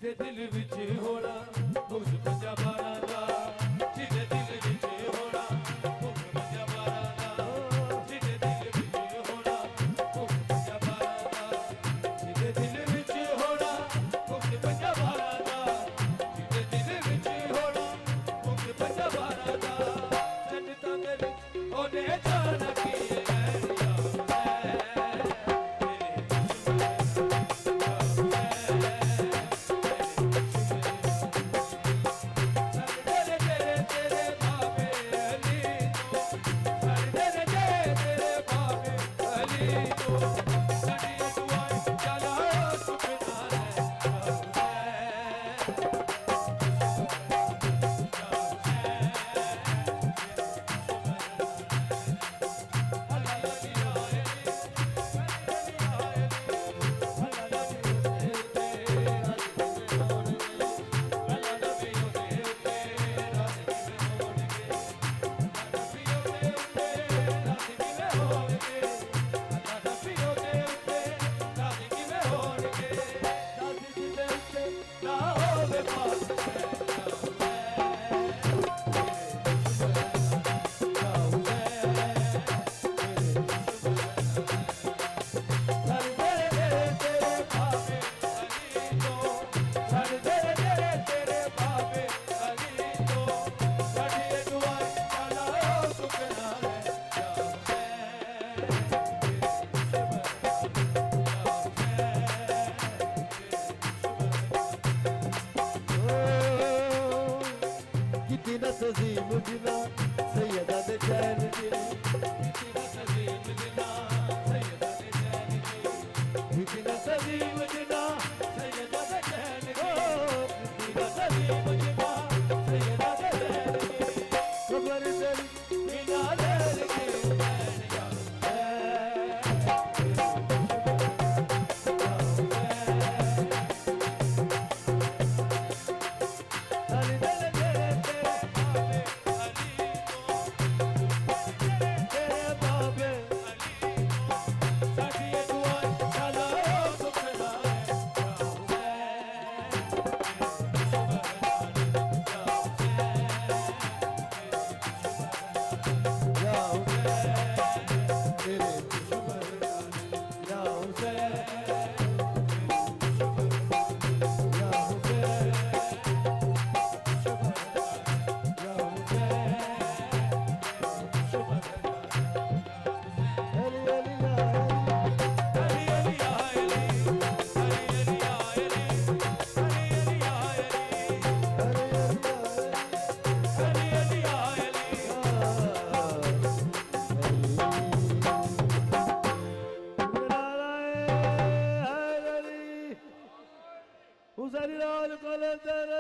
जिदे दिल विच होना मुझ पंजा बारा दा, जिदे दिल विच होना मुझ पंजा बारा दा, जिदे दिल विच होना मुझ पंजा बारा दा, जिदे दिल विच होना मुझ पंजा बारा दा, जिदे दिल विच होना मुझ पंजा बारा दा, जन्नतां दे विच ओने जाना की तज़ीम जिना सैयदा दे चैन दी, तज़ीम जिना सैयदा दे चैन दी, कितना तज़ीम जिना सैयदा दे चैन दी, कितना तज़ीम जिना सैयदा दे चैन दी, खबर तेरी बिना लहर के नैन यार Uzari Lal Kalantar